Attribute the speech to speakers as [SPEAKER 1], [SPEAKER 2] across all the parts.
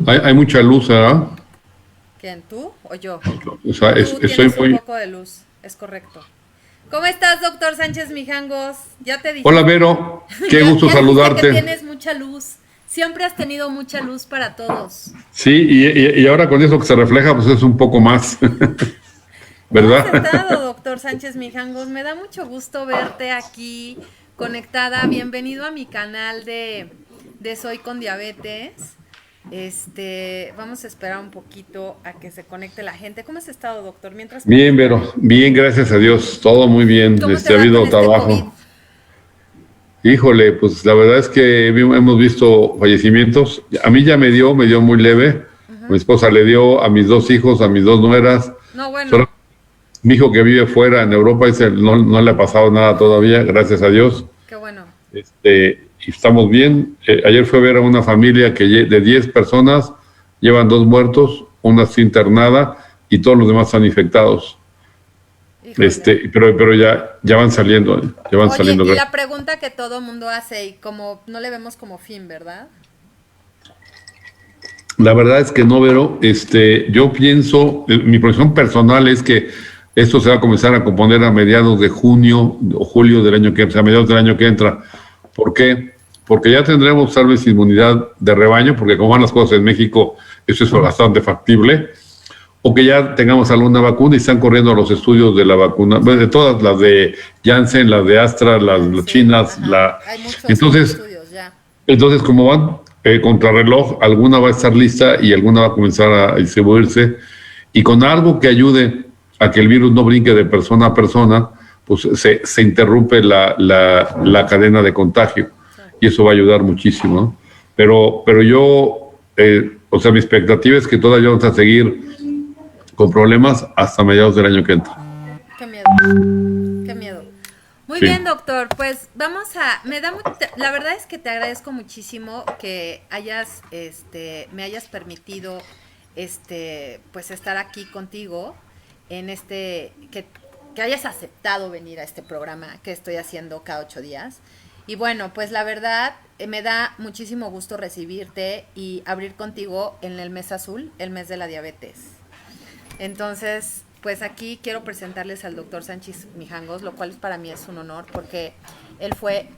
[SPEAKER 1] hay mucha luz, ¿verdad?
[SPEAKER 2] ¿Quién, tú o yo?
[SPEAKER 1] O sea,
[SPEAKER 2] Tú
[SPEAKER 1] estoy
[SPEAKER 2] tienes un
[SPEAKER 1] muy...
[SPEAKER 2] poco de luz, es correcto. ¿Cómo estás, doctor Sánchez Mijangos? Ya te
[SPEAKER 1] Hola,
[SPEAKER 2] dijiste,
[SPEAKER 1] Vero, qué
[SPEAKER 2] ya,
[SPEAKER 1] gusto
[SPEAKER 2] ya dijiste que
[SPEAKER 1] saludarte.
[SPEAKER 2] tienes mucha luz. Siempre has tenido mucha luz para todos.
[SPEAKER 1] Sí, y ahora con eso que se refleja, pues es un poco más,
[SPEAKER 2] ¿Cómo has
[SPEAKER 1] ¿verdad?
[SPEAKER 2] estado, doctor Sánchez Mijangos? Me da mucho gusto verte aquí conectada. Bienvenido a mi canal de Soy con Diabetes. Vamos a esperar un poquito a que se conecte la gente. ¿Cómo has estado, doctor? Mientras
[SPEAKER 1] Bien,
[SPEAKER 2] platico.
[SPEAKER 1] Vero, bien, gracias a Dios, todo muy bien,
[SPEAKER 2] ¿Cómo te
[SPEAKER 1] ha
[SPEAKER 2] va con
[SPEAKER 1] habido
[SPEAKER 2] este COVID?
[SPEAKER 1] trabajo. Híjole, pues la verdad es que hemos visto fallecimientos. A mí ya me dio muy leve. A mi
[SPEAKER 2] Ujú.
[SPEAKER 1] esposa le dio, a mis dos hijos, a mis dos nueras.
[SPEAKER 2] No, bueno,
[SPEAKER 1] Solo mi hijo que vive fuera en Europa, dice, no le ha pasado nada todavía, gracias a Dios.
[SPEAKER 2] qué bueno.
[SPEAKER 1] Y estamos bien. Ayer fue a ver a una familia que de 10 personas, llevan dos muertos, una está internada y todos los demás están infectados.
[SPEAKER 2] Híjole.
[SPEAKER 1] Pero ya van saliendo, ya van
[SPEAKER 2] Oye,
[SPEAKER 1] saliendo.
[SPEAKER 2] y la pregunta que todo mundo hace y como no le vemos como fin, ¿verdad?
[SPEAKER 1] La verdad es que no, Vero. Yo pienso, mi proyección personal es que esto se va a comenzar a componer a mediados de junio o julio del año que entra, a mediados del año que entra. ¿Por qué? Porque ya tendremos tal vez inmunidad de rebaño, porque como van las cosas en México, eso es bastante factible, o que ya tengamos alguna vacuna y están corriendo los estudios de la vacuna, bueno, de todas las de Janssen, las de Astra, las
[SPEAKER 2] Sí,
[SPEAKER 1] chinas,
[SPEAKER 2] ajá. Hay muchos
[SPEAKER 1] entonces
[SPEAKER 2] estudios ya.
[SPEAKER 1] entonces, como van contrarreloj, alguna va a estar lista y alguna va a comenzar a distribuirse. Y con algo que ayude a que el virus no brinque de persona a persona, pues se interrumpe la cadena de contagio.
[SPEAKER 2] Sí.
[SPEAKER 1] Y eso va a ayudar muchísimo, ¿no? Pero yo, o sea, mi expectativa es que todavía vamos a seguir con problemas hasta mediados del año que entra.
[SPEAKER 2] Qué miedo, qué miedo. Muy
[SPEAKER 1] Sí.
[SPEAKER 2] bien, doctor. Pues vamos a, la verdad es que te agradezco muchísimo que me hayas permitido, pues estar aquí contigo en que hayas aceptado venir a este programa que estoy haciendo cada 8 días. Y bueno, pues la verdad me da muchísimo gusto recibirte y abrir contigo en el mes azul, el mes de la diabetes. Entonces, pues aquí quiero presentarles al doctor Sánchez Mijangos, lo cual para mí es un honor porque él fue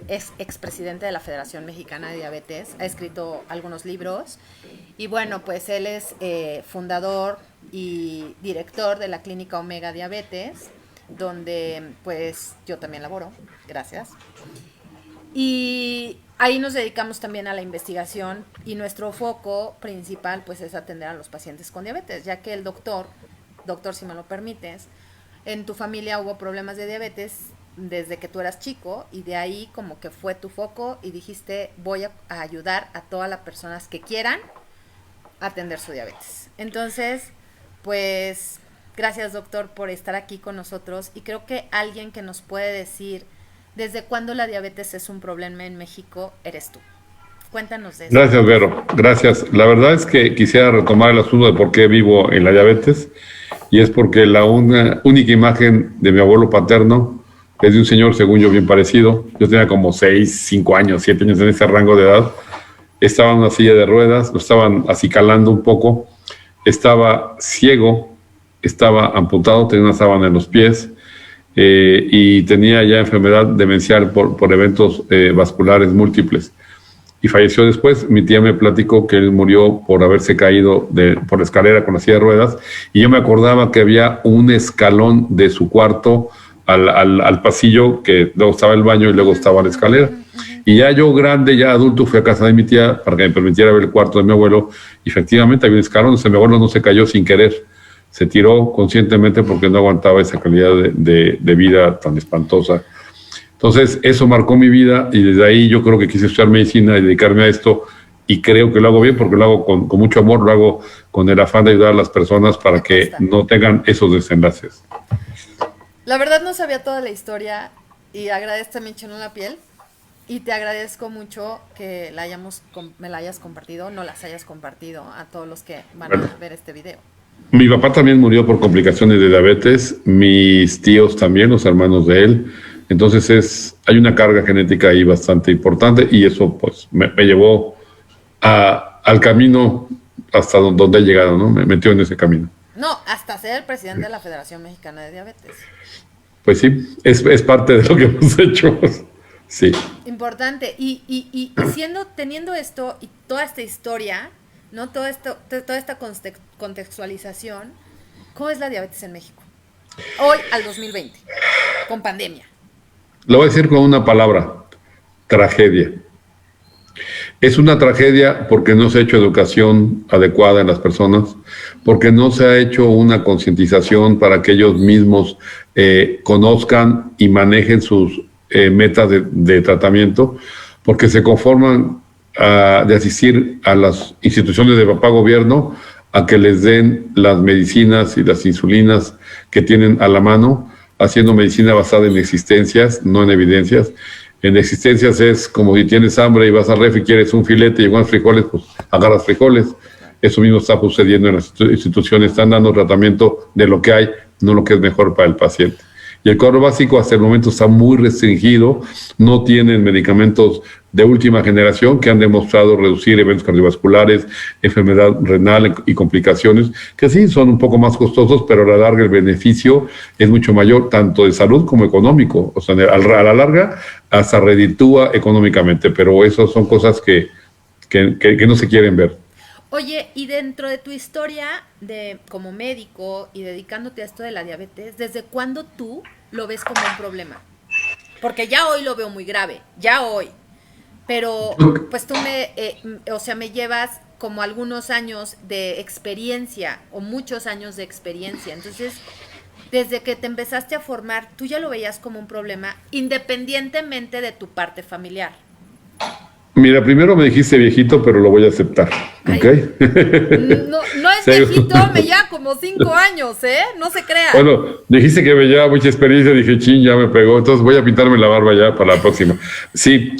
[SPEAKER 2] es expresidente de la Federación Mexicana de Diabetes, ha escrito algunos libros y bueno, pues él es fundador y director de la Clínica Omega Diabetes, donde pues yo también laboro, gracias. Y ahí nos dedicamos también a la investigación y nuestro foco principal pues es atender a los pacientes con diabetes, ya que el doctor si me lo permites, en tu familia hubo problemas de diabetes desde que tú eras chico y de ahí como que fue tu foco y dijiste voy a ayudar a todas las personas que quieran atender su diabetes. Entonces, pues gracias doctor por estar aquí con nosotros y creo que alguien que nos puede decir desde cuándo la diabetes es un problema en México eres tú. Cuéntanos de eso.
[SPEAKER 1] Gracias, Vero. Gracias. La verdad es que quisiera retomar el asunto de por qué vivo en la diabetes. Y es porque la única imagen de mi abuelo paterno es de un señor, según yo, bien parecido. Yo tenía como 6, 5 años, 7 años en ese rango de edad. Estaba en una silla de ruedas, lo estaban acicalando un poco. Estaba ciego, estaba amputado, tenía una sábana en los pies y tenía ya enfermedad demencial por eventos vasculares múltiples. Y falleció después. Mi tía me platicó que él murió por haberse caído por la escalera con la silla de ruedas, y yo me acordaba que había un escalón de su cuarto al pasillo, que luego estaba el baño y luego estaba la escalera. Y ya yo grande, ya adulto, fui a casa de mi tía para que me permitiera ver el cuarto de mi abuelo, y efectivamente había un escalón. O sea, mi abuelo no se cayó sin querer, se tiró conscientemente porque no aguantaba esa calidad de vida tan espantosa. Entonces, eso marcó mi vida y desde ahí yo creo que quise estudiar medicina y dedicarme a esto, y creo que lo hago bien porque lo hago con mucho amor, lo hago con el afán de ayudar a las personas para
[SPEAKER 2] Me
[SPEAKER 1] que
[SPEAKER 2] consta.
[SPEAKER 1] no tengan esos desenlaces.
[SPEAKER 2] La verdad no sabía toda la historia y agradezco, me echan la piel y te agradezco mucho que me la hayas compartido, no las hayas compartido a todos los que van
[SPEAKER 1] Bueno,
[SPEAKER 2] a ver este video.
[SPEAKER 1] mi papá también murió por complicaciones de diabetes, mis tíos también, los hermanos de él. Entonces hay una carga genética ahí bastante importante, y eso pues me llevó al camino hasta donde he llegado, ¿no? Me metió en ese camino.
[SPEAKER 2] No, hasta ser el presidente de la Federación Mexicana de Diabetes.
[SPEAKER 1] Pues sí, es parte de lo que hemos hecho. Sí.
[SPEAKER 2] Importante. Y teniendo esto y toda esta historia, ¿no? Toda esta contextualización, ¿cómo es la diabetes en México? Hoy al 2020, con pandemia.
[SPEAKER 1] Lo voy a decir con una palabra: tragedia. Es una tragedia porque no se ha hecho educación adecuada en las personas, porque no se ha hecho una concientización para que ellos mismos conozcan y manejen sus metas de tratamiento, porque se conforman de asistir a las instituciones de papá gobierno a que les den las medicinas y las insulinas que tienen a la mano, haciendo medicina basada en existencias, no en evidencias. En existencias es como si tienes hambre y vas al refri y quieres un filete y unos frijoles, pues agarras frijoles. Eso mismo está sucediendo en las instituciones, están dando tratamiento de lo que hay, no lo que es mejor para el paciente. Y el cuadro básico hasta el momento está muy restringido, no tienen medicamentos de última generación que han demostrado reducir eventos cardiovasculares, enfermedad renal y complicaciones, que sí son un poco más costosos, pero a la larga el beneficio es mucho mayor, tanto de salud como económico. O sea, a la larga hasta reditúa económicamente, pero esas son cosas que no se quieren ver.
[SPEAKER 2] Oye, y dentro de tu historia como médico y dedicándote a esto de la diabetes, ¿desde cuándo tú lo ves como un problema? Porque ya hoy lo veo muy grave, ya hoy. Pero pues tú me llevas como algunos años de experiencia o muchos años de experiencia. Entonces, desde que te empezaste a formar, tú ya lo veías como un problema independientemente de tu parte familiar.
[SPEAKER 1] Mira, primero me dijiste viejito, pero lo voy a aceptar, ¿ok?
[SPEAKER 2] No es viejito, me lleva como 5 años, no se crea.
[SPEAKER 1] Bueno, dijiste que me lleva mucha experiencia, dije, chin, ya me pegó, entonces voy a pintarme la barba ya para la próxima. Sí,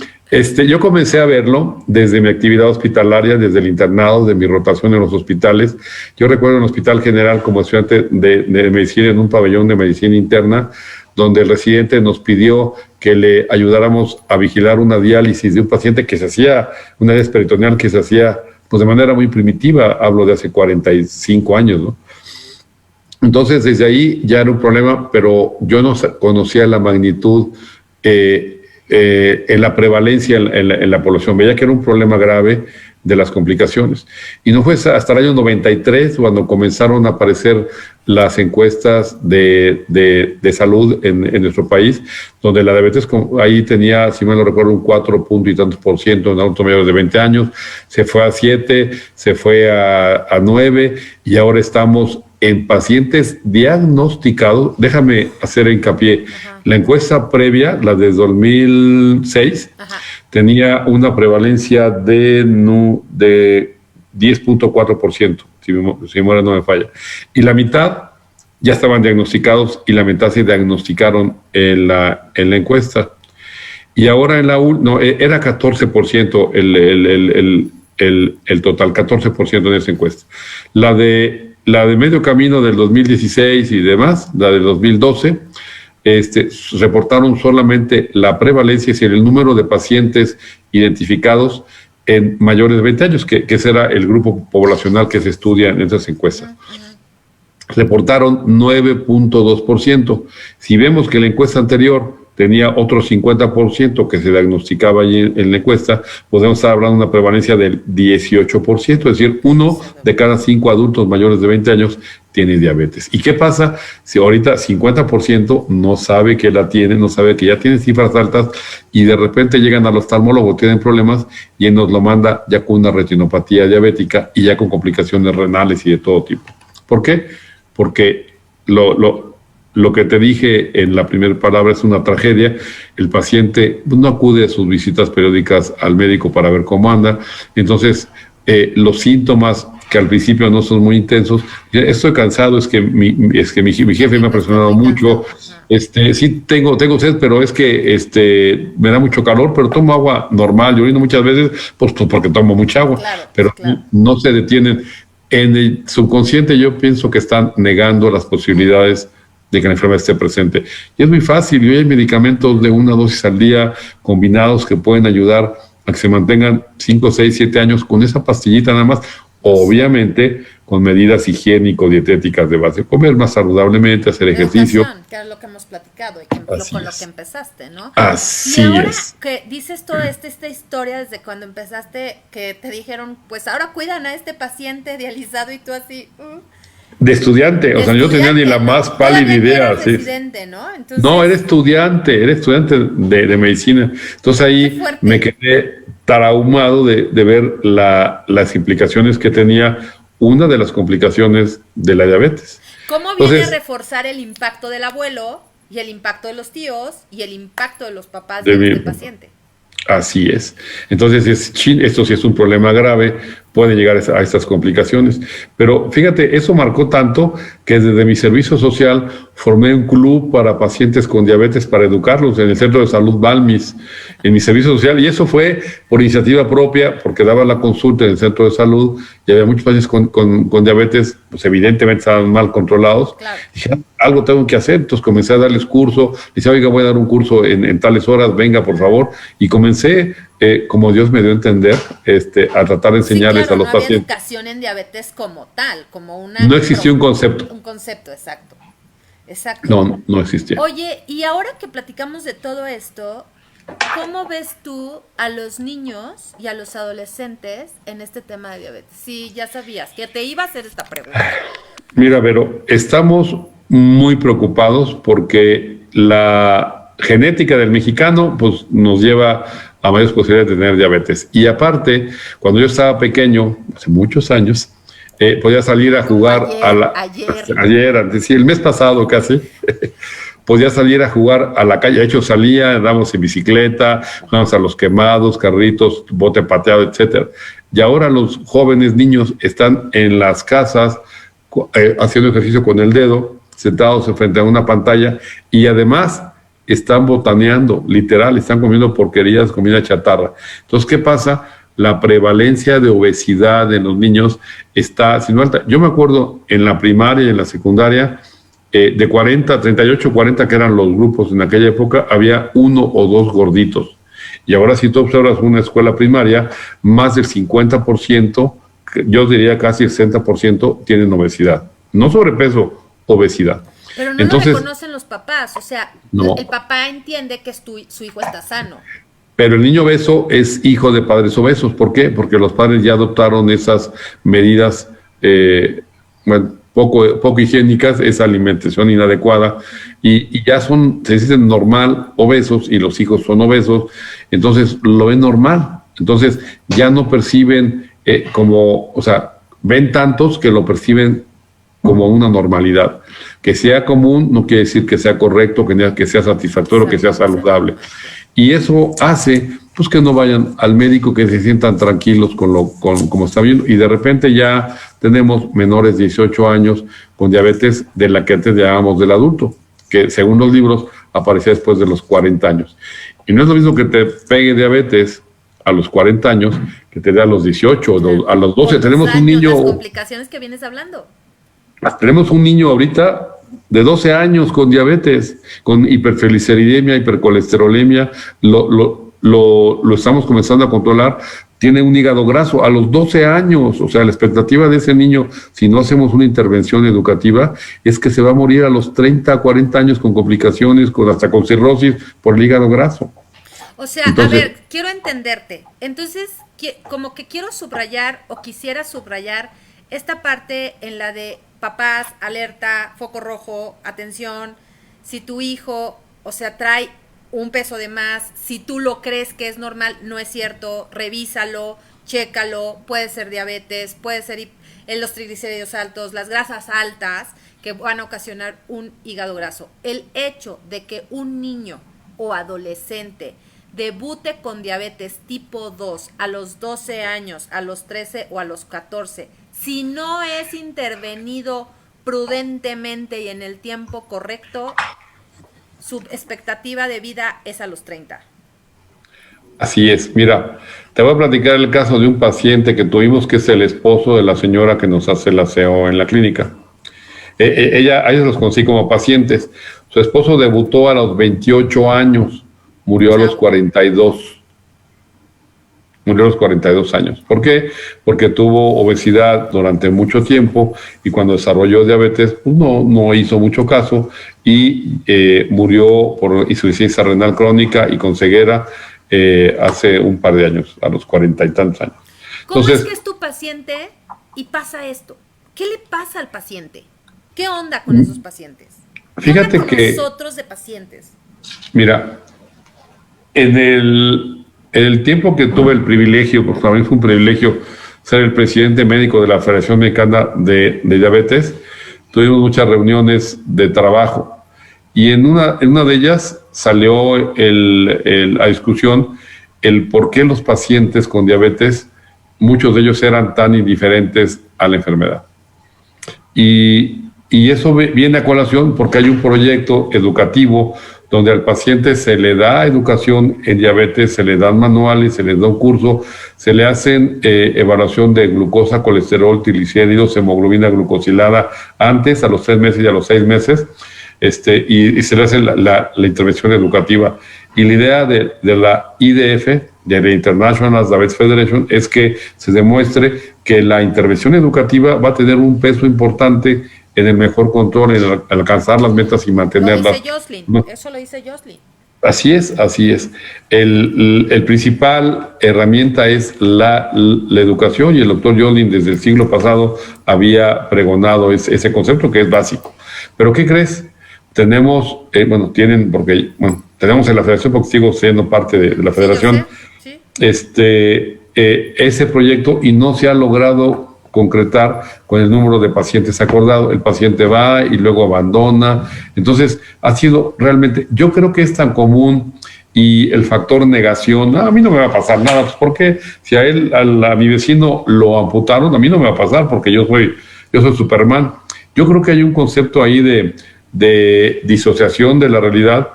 [SPEAKER 1] yo comencé a verlo desde mi actividad hospitalaria, desde el internado, de mi rotación en los hospitales. Yo recuerdo en el Hospital General como estudiante de medicina en un pabellón de medicina interna, donde el residente nos pidió que le ayudáramos a vigilar una diálisis de un paciente que se hacía, una diálisis peritoneal que se hacía pues de manera muy primitiva, hablo de hace 45 años, ¿no? Entonces, desde ahí ya era un problema, pero yo no conocía la magnitud en la prevalencia en la población. Veía que era un problema grave de las complicaciones. Y no fue hasta el año 93 cuando comenzaron a aparecer las encuestas de salud en nuestro país, donde la diabetes ahí tenía, si mal no recuerdo, un 4 punto y tantos % en adultos mayores de 20 años, se fue a 7, se fue a 9 y ahora estamos en pacientes diagnosticados. Déjame hacer hincapié. Ajá. La encuesta previa, la de 2006, ajá, tenía una prevalencia de 10.4%, si mi memoria no me falla. Y la mitad ya estaban diagnosticados y la mitad se diagnosticaron en la encuesta. Y ahora era 14% el total, 14% en esa encuesta. La de medio camino del 2016 y demás, la del 2012, reportaron solamente la prevalencia, es decir, el número de pacientes identificados en mayores de 20 años, que ese era el grupo poblacional que se estudia en esas encuestas. Reportaron 9.2%. Si vemos que la encuesta anterior tenía otro 50% que se diagnosticaba allí en la encuesta, podemos estar hablando de una prevalencia del 18%, es decir, 1 de cada 5 adultos mayores de 20 años tiene diabetes. ¿Y qué pasa si ahorita 50% no sabe que la tiene, no sabe que ya tiene cifras altas y de repente llegan al oftalmólogo, tienen problemas y él nos lo manda ya con una retinopatía diabética y ya con complicaciones renales y de todo tipo? ¿Por qué? Porque lo que te dije en la primera palabra es una tragedia. El paciente no acude a sus visitas periódicas al médico para ver cómo anda. Entonces, los síntomas que al principio no son muy intensos. Estoy cansado, es que mi jefe me ha presionado mucho. Sí, tengo sed, pero es que me da mucho calor, pero tomo agua normal. Yo orino muchas veces pues porque tomo mucha agua, claro, pero claro, no se detienen. En el subconsciente yo pienso que están negando las posibilidades de que la enfermedad esté presente. Y es muy fácil, y hoy hay medicamentos de 1 dosis al día combinados que pueden ayudar a que se mantengan 5, 6, 7 años con esa pastillita nada más, obviamente con medidas higiénico-dietéticas de base, comer más saludablemente, hacer ejercicio.
[SPEAKER 2] Que es lo que hemos platicado y con lo que empezaste, ¿no?
[SPEAKER 1] Así
[SPEAKER 2] y ahora
[SPEAKER 1] es.
[SPEAKER 2] que dices toda esta historia desde cuando empezaste, que te dijeron, pues ahora cuidan a este paciente dializado y tú así...
[SPEAKER 1] De estudiante, o sea, yo tenía ni la más pálida idea.
[SPEAKER 2] Sí. Residente, ¿no? Entonces,
[SPEAKER 1] no, era estudiante de medicina. Entonces ahí me quedé traumado de ver las implicaciones que tenía una de las complicaciones de la diabetes.
[SPEAKER 2] ¿Cómo viene a reforzar el impacto del abuelo y el impacto de los tíos y el impacto de los papás del paciente?
[SPEAKER 1] Así es. Entonces, esto sí es un problema grave, puede llegar a estas complicaciones. Pero fíjate, eso marcó tanto que desde mi servicio social formé un club para pacientes con diabetes para educarlos en el Centro de Salud Balmis, en mi servicio social, y eso fue por iniciativa propia, porque daba la consulta en el Centro de Salud y había muchos pacientes con diabetes, pues evidentemente estaban mal controlados. Claro. Dije, algo tengo que hacer, entonces comencé a darles curso, dije, oiga, voy a dar un curso en tales horas, venga, por favor, y comencé, como Dios me dio a entender, a tratar de enseñarles a los pacientes. No había
[SPEAKER 2] educación en diabetes como tal, como una...
[SPEAKER 1] No existía un concepto.
[SPEAKER 2] Un concepto, exacto.
[SPEAKER 1] No existía.
[SPEAKER 2] Oye, y ahora que platicamos de todo esto, ¿cómo ves tú a los niños y a los adolescentes en este tema de diabetes? Sí, ya sabías que te iba a hacer esta pregunta.
[SPEAKER 1] Mira, Vero, estamos muy preocupados porque la genética del mexicano pues nos lleva a mayores posibilidades de tener diabetes. Y aparte, cuando yo estaba pequeño, hace muchos años, podía salir a jugar el mes pasado casi, podía salir a jugar a la calle. De hecho, salía, andábamos en bicicleta, jugábamos a los quemados, carritos, bote pateado, etcétera. Y ahora los jóvenes niños están en las casas haciendo ejercicio con el dedo, sentados frente a una pantalla, y además están botaneando, literal, están comiendo porquerías, comida chatarra. Entonces, ¿qué pasa? La prevalencia de obesidad en los niños está siendo alta. Yo me acuerdo en la primaria y en la secundaria, de 38, 40 que eran los grupos en aquella época, había 1 o 2 gorditos. Y ahora si tú observas una escuela primaria, más del 50%, yo diría casi el 60% tienen obesidad. No sobrepeso, obesidad.
[SPEAKER 2] Pero no lo reconocen los papás, o sea, el papá entiende que su hijo está sano.
[SPEAKER 1] Pero el niño obeso es hijo de padres obesos. ¿Por qué? Porque los padres ya adoptaron esas medidas poco higiénicas, esa alimentación inadecuada, y ya se dicen normal obesos, y los hijos son obesos, entonces lo ven normal. Entonces ya no perciben ven tantos que lo perciben como una normalidad. Que sea común no quiere decir que sea correcto, que sea satisfactorio, que sea saludable. Y eso hace pues que no vayan al médico, que se sientan tranquilos con como está viendo, y de repente ya tenemos menores de 18 años con diabetes de la que antes llamábamos del adulto, que según los libros aparecía después de los 40 años. Y no es lo mismo que te pegue diabetes a los 40 años que te dé a los 18 o a los 12. Tenemos un niño...
[SPEAKER 2] Las complicaciones que vienes hablando.
[SPEAKER 1] Tenemos un niño ahorita de 12 años con diabetes, con hipertrigliceridemia, hipercolesterolemia, lo estamos comenzando a controlar, tiene un hígado graso a los 12 años, o sea, la expectativa de ese niño, si no hacemos una intervención educativa, es que se va a morir a los 30, 40 años con complicaciones, hasta con cirrosis por el hígado graso.
[SPEAKER 2] O sea, entonces, a ver, quiero entenderte, entonces, como que quiero subrayar, o quisiera subrayar, esta parte en la de papás, alerta, foco rojo, atención, si tu hijo, o sea, trae un peso de más, si tú lo crees que es normal, no es cierto, revísalo, chécalo, puede ser diabetes, puede ser los triglicéridos altos, las grasas altas, que van a ocasionar un hígado graso. El hecho de que un niño o adolescente debute con diabetes tipo 2 a los 12 años, a los 13 o a los 14, si no es intervenido prudentemente y en el tiempo correcto, su expectativa de vida es a los 30.
[SPEAKER 1] Así es. Mira, te voy a platicar el caso de un paciente que tuvimos, que es el esposo de la señora que nos hace el aseo en la clínica. Ella los conocí como pacientes. Su esposo debutó a los 28 años, murió a los 42. Murió a los 42 años. ¿Por qué? Porque tuvo obesidad durante mucho tiempo y cuando desarrolló diabetes pues no hizo mucho caso y murió por insuficiencia renal crónica y con ceguera hace un par de años, a los 40 y tantos años.
[SPEAKER 2] ¿Cómo es que es tu paciente y pasa esto? ¿Qué le pasa al paciente? ¿Qué onda con esos pacientes?
[SPEAKER 1] Fíjate
[SPEAKER 2] con
[SPEAKER 1] que
[SPEAKER 2] nosotros de pacientes.
[SPEAKER 1] Mira, en el tiempo que tuve el privilegio, porque también fue un privilegio ser el presidente médico de la Federación Mexicana de Diabetes, tuvimos muchas reuniones de trabajo y en una de ellas salió a discusión el por qué los pacientes con diabetes, muchos de ellos eran tan indiferentes a la enfermedad. Y eso viene a colación porque hay un proyecto educativo donde al paciente se le da educación en diabetes, se le dan manuales, se le da un curso, se le hacen evaluación de glucosa, colesterol, triglicéridos, hemoglobina glucosilada antes, a los 3 meses y a los 6 meses, y se le hace la intervención educativa. Y la idea de la IDF, de la International Diabetes Federation, es que se demuestre que la intervención educativa va a tener un peso importante en el mejor control, en alcanzar las metas y mantenerlas.
[SPEAKER 2] Lo dice Jocelyn,
[SPEAKER 1] ¿no?
[SPEAKER 2] Eso lo dice Jocelyn.
[SPEAKER 1] Así es, así es. El principal herramienta es la educación y el doctor Jocelyn desde el siglo pasado había pregonado ese concepto que es básico. Pero ¿qué crees? Tenemos, tenemos en la federación, porque sigo siendo parte de la federación,
[SPEAKER 2] Sí.
[SPEAKER 1] ese proyecto y no se ha logrado concretar con el número de pacientes acordado. El paciente va y luego abandona. Entonces, ha sido realmente, yo creo que es tan común y el factor negación, a mí no me va a pasar nada, pues porque si a mi vecino lo amputaron, a mí no me va a pasar porque yo soy Superman. Yo creo que hay un concepto ahí de disociación de la realidad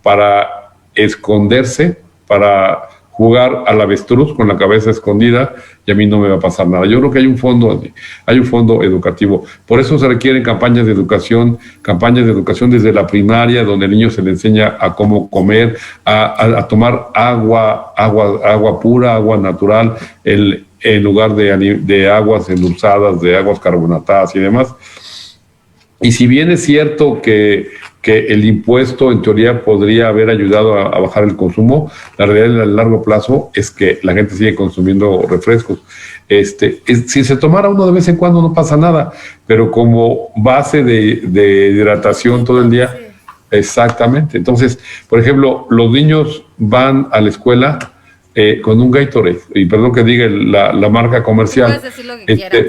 [SPEAKER 1] para esconderse, para jugar al avestruz con la cabeza escondida y a mí no me va a pasar nada. Yo creo que hay un fondo educativo. Por eso se requieren campañas de educación desde la primaria, donde el niño se le enseña a cómo comer, a tomar agua pura, agua natural, en lugar de aguas endulzadas, de aguas carbonatadas y demás. Y si bien es cierto que el impuesto en teoría podría haber ayudado a bajar el consumo, la realidad a largo plazo es que la gente sigue consumiendo refrescos. Si se tomara uno de vez en cuando no pasa nada, pero como base de hidratación todo el día, sí. Exactamente. Entonces, por ejemplo, los niños van a la escuela con un Gatorade, y perdón que diga la marca comercial.
[SPEAKER 2] Puedes decir lo que quieras.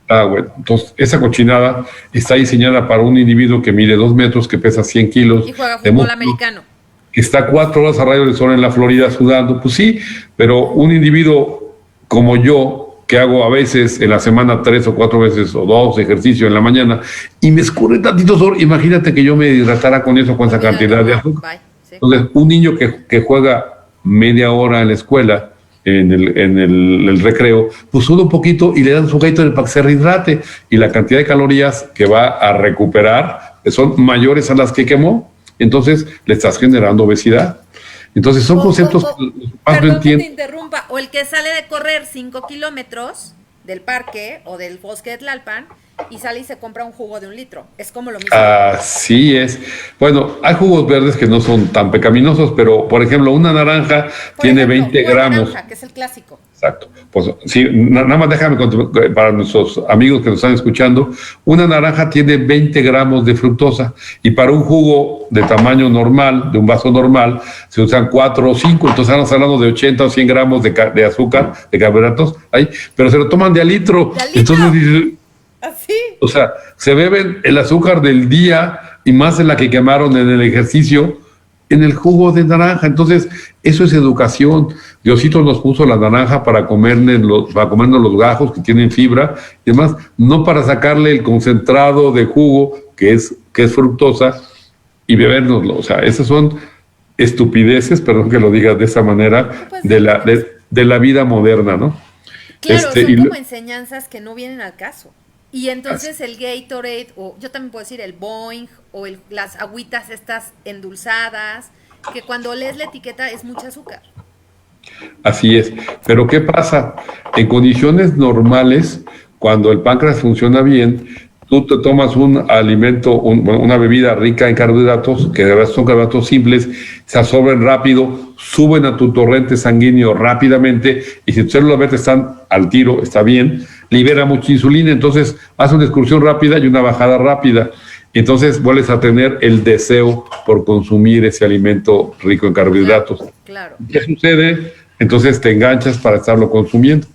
[SPEAKER 1] Bueno, entonces esa cochinada está diseñada para un individuo que mide 2 metros, que pesa 100 kilos.
[SPEAKER 2] Y juega fútbol americano.
[SPEAKER 1] Que está 4 horas a rayos del sol en la Florida sudando. Pues sí, pero un individuo como yo, que hago a veces en la semana 3 o 4 veces o 2 ejercicio en la mañana, y me escurre tantito sol, imagínate que yo me hidratara con eso, con esa cantidad de azúcar. Sí. Entonces, un niño que juega media hora en la escuela, en el recreo, pues suda un poquito y le dan su Gatorade para que se rehidrate y la cantidad de calorías que va a recuperar son mayores a las que quemó, entonces le estás generando obesidad. Entonces son conceptos que
[SPEAKER 2] perdón que te interrumpa, o el que sale de correr 5 kilómetros del parque o del bosque de Tlalpan y sale y se compra un jugo de 1 litro. Es como lo mismo.
[SPEAKER 1] Así es. Bueno, hay jugos verdes que no son tan pecaminosos, pero por ejemplo, una naranja tiene 20 gramos.
[SPEAKER 2] Naranja, que es el clásico.
[SPEAKER 1] Exacto. Pues sí, nada más déjame para nuestros amigos que nos están escuchando, una naranja tiene 20 gramos de fructosa y para un jugo de tamaño normal, de un vaso normal, se usan 4 o 5, entonces estamos hablando de 80 o 100 gramos de azúcar, de carbohidratos, ahí, pero se lo toman de a litro. Entonces,
[SPEAKER 2] ¿así?
[SPEAKER 1] O sea, se beben el azúcar del día y más de la que quemaron en el ejercicio en el jugo de naranja. Entonces, eso es educación. Diosito nos puso la naranja para comernos los gajos que tienen fibra y demás, no para sacarle el concentrado de jugo que es fructosa y bebérnoslo. O sea, esas son estupideces, perdón que lo diga de esa manera, de la vida moderna, ¿no?
[SPEAKER 2] Claro, son como enseñanzas que no vienen al caso. Y entonces el Gatorade, o yo también puedo decir el Boing, o las agüitas estas endulzadas, que cuando lees la etiqueta es mucho azúcar.
[SPEAKER 1] Así es. Pero ¿qué pasa? En condiciones normales, cuando el páncreas funciona bien, tú te tomas un alimento, una bebida rica en carbohidratos, que de verdad son carbohidratos simples, se absorben rápido, suben a tu torrente sanguíneo rápidamente, y si tus células beta están al tiro, está bien, libera mucha insulina, entonces hace una excursión rápida y una bajada rápida. Entonces vuelves a tener el deseo por consumir ese alimento rico en carbohidratos.
[SPEAKER 2] Claro, claro.
[SPEAKER 1] ¿Qué sucede? Entonces te enganchas para estarlo consumiendo.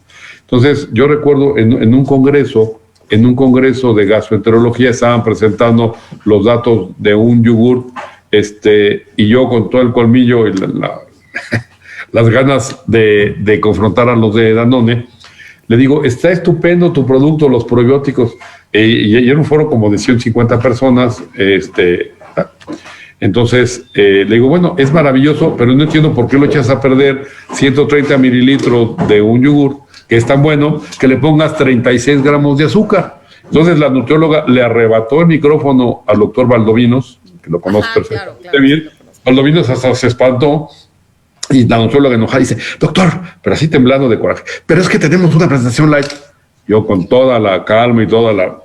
[SPEAKER 1] Entonces yo recuerdo en un congreso de gastroenterología estaban presentando los datos de un yogur, y yo con todo el colmillo y las ganas de confrontar a los de Danone, le digo, está estupendo tu producto, los probióticos, y era un foro como de 150 personas, entonces le digo, bueno, es maravilloso, pero no entiendo por qué lo echas a perder 130 mililitros de un yogur, que es tan bueno, que le pongas 36 gramos de azúcar. Entonces la nutrióloga le arrebató el micrófono al doctor Valdovinos, que lo conozco perfectamente bien. Valdovinos hasta se espantó, y la nutrióloga enojada dice, doctor, pero así temblando de coraje, pero es que tenemos una presentación light. Yo con toda la calma y toda la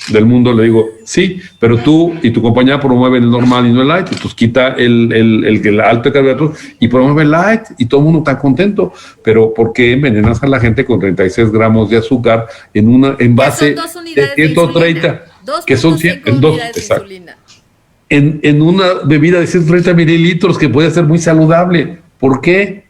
[SPEAKER 1] del mundo le digo, sí, pero tú y tu compañía promueven el normal y no el light, entonces quita el alto de carbohidratos y promueve el light y todo el mundo está contento, pero ¿por qué envenenas a la gente con 36 gramos de azúcar en base de 130? Que son 100, en dos, exacto, en una bebida de 130 mililitros que puede ser muy saludable. ¿Por qué?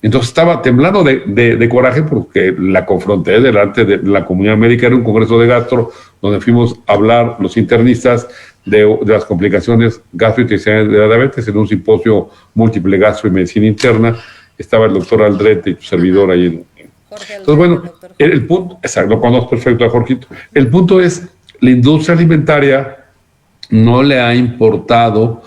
[SPEAKER 1] Entonces estaba temblando de coraje porque la confronté delante de la comunidad médica. Era un congreso de gastro donde fuimos a hablar los internistas de las complicaciones gastrointestinales de la diabetes en un simposio múltiple gastro y medicina interna. Estaba el doctor Aldrete y tu servidor ahí. Entonces, bueno, el punto, exacto, lo conozco perfecto a Jorgito. El punto es, la industria alimentaria no le ha importado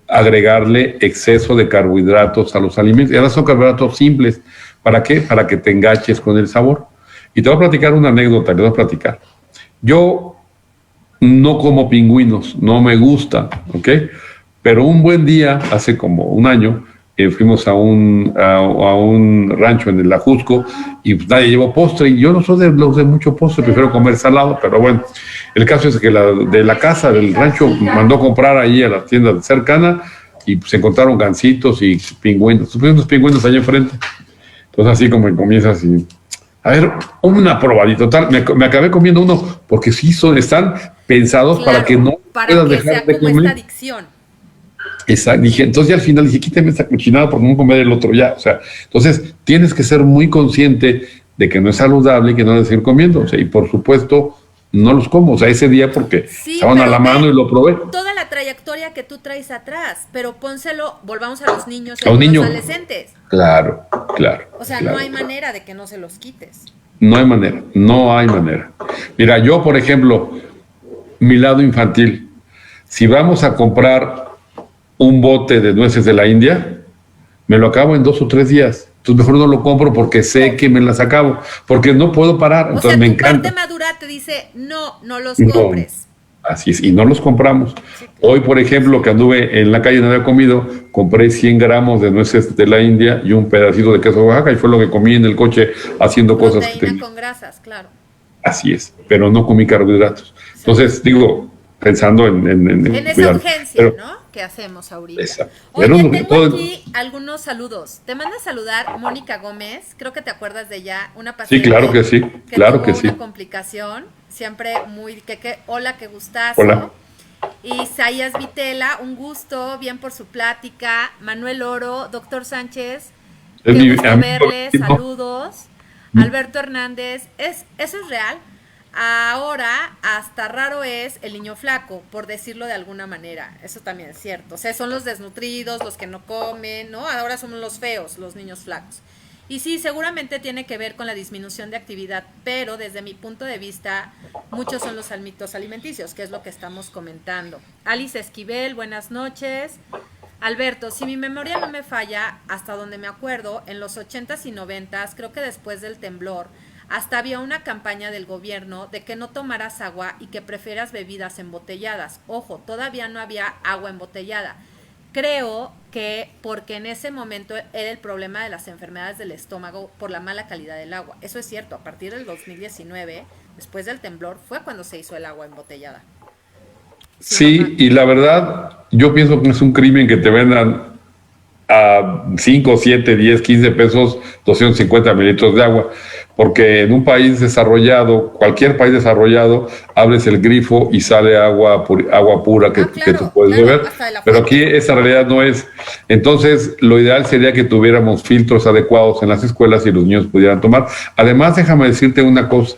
[SPEAKER 1] agregarle exceso de carbohidratos a los alimentos. Y ahora son carbohidratos simples. ¿Para qué? Para que te enganches con el sabor. Y te voy a platicar una anécdota, te voy a platicar. Yo no como pingüinos, no me gusta, ¿ok? Pero un buen día, hace como un año, fuimos a un rancho en el Ajusco y pues, nadie llevó postre, y yo no soy de los de mucho postre, prefiero comer salado, pero bueno, el caso es que de la casa del rancho mandó comprar ahí a la tienda cercana y se encontraron gancitos y pingüinos, unos pingüinos allá enfrente. Entonces así como comienzas y, a ver, una probadita, total, me acabé comiendo uno, porque sí están pensados, claro, para que no puedas dejar de comer. Esta adicción. Exacto, dije, entonces ya al final dije, quítame esta cochinada por no comer el otro ya, o sea, entonces tienes que ser muy consciente de que no es saludable y que no debes seguir comiendo, o sea, y por supuesto no los como, o sea, ese día porque sí, estaban a la mano y lo probé.
[SPEAKER 2] Toda la trayectoria que tú traes atrás, pero pónselo, volvamos a los niños y a los adolescentes.
[SPEAKER 1] Claro, claro.
[SPEAKER 2] O sea,
[SPEAKER 1] claro,
[SPEAKER 2] no hay manera de que no se los quites.
[SPEAKER 1] No hay manera. Mira, yo, por ejemplo, mi lado infantil, si vamos a comprar un bote de nueces de la India, me lo acabo en 2 o 3 días. Entonces mejor no lo compro porque sé que me las acabo, porque no puedo parar. Entonces, o sea, me encanta.
[SPEAKER 2] Tu parte madura te dice, no los compres.
[SPEAKER 1] Así es, y no los compramos. Sí, claro. Hoy, por ejemplo, que anduve en la calle y no había comido, compré 100 gramos de nueces de la India y un pedacito de queso Oaxaca, y fue lo que comí en el coche haciendo cosas que tenía.
[SPEAKER 2] Con grasas, claro.
[SPEAKER 1] Así es, pero no comí carbohidratos. Sí. Entonces, digo, pensando en
[SPEAKER 2] esa urgencia, ¿no? Que hacemos ahorita.
[SPEAKER 1] Exacto.
[SPEAKER 2] Oye, tengo aquí algunos saludos. Te manda a saludar Mónica Gómez, creo que te acuerdas de ella, una paciente.
[SPEAKER 1] Sí, claro que sí, claro que sí.
[SPEAKER 2] Una complicación, siempre muy, hola, qué gustazo.
[SPEAKER 1] Hola.
[SPEAKER 2] Isaías Vitela, un gusto, bien por su plática. Manuel Oro, doctor Sánchez, qué gusto verle, saludos. Alberto Hernández, eso es real. Ahora, hasta raro es el niño flaco, por decirlo de alguna manera. Eso también es cierto. O sea, son los desnutridos, los que no comen, ¿no? Ahora somos los feos, los niños flacos. Y sí, seguramente tiene que ver con la disminución de actividad, pero desde mi punto de vista, muchos son los hábitos alimenticios, que es lo que estamos comentando. Alice Esquivel, buenas noches. Alberto, si mi memoria no me falla, hasta donde me acuerdo, en los 80s y 90s, creo que después del temblor, hasta había una campaña del gobierno de que no tomaras agua y que prefieras bebidas embotelladas. Ojo, todavía no había agua embotellada. Creo que porque en ese momento era el problema de las enfermedades del estómago por la mala calidad del agua. Eso es cierto, a partir del 2019, después del temblor, fue cuando se hizo el agua embotellada.
[SPEAKER 1] Sí, y la verdad, yo pienso que es un crimen que te vendan a 5, 7, 10, 15 pesos 250 mililitros de agua, porque en un país desarrollado, cualquier país desarrollado, abres el grifo y sale agua pura que,
[SPEAKER 2] claro,
[SPEAKER 1] que tú puedes beber, pero aquí esa realidad no es. Entonces, lo ideal sería que tuviéramos filtros adecuados en las escuelas y los niños pudieran tomar. Además, déjame decirte una cosa.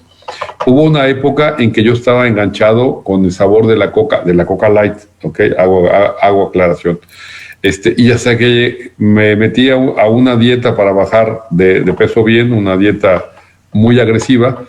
[SPEAKER 1] Hubo una época en que yo estaba enganchado con el sabor de la Coca Light, ¿ok? Hago aclaración. Y ya sé que me metí a una dieta para bajar de peso bien, una dieta muy agresiva,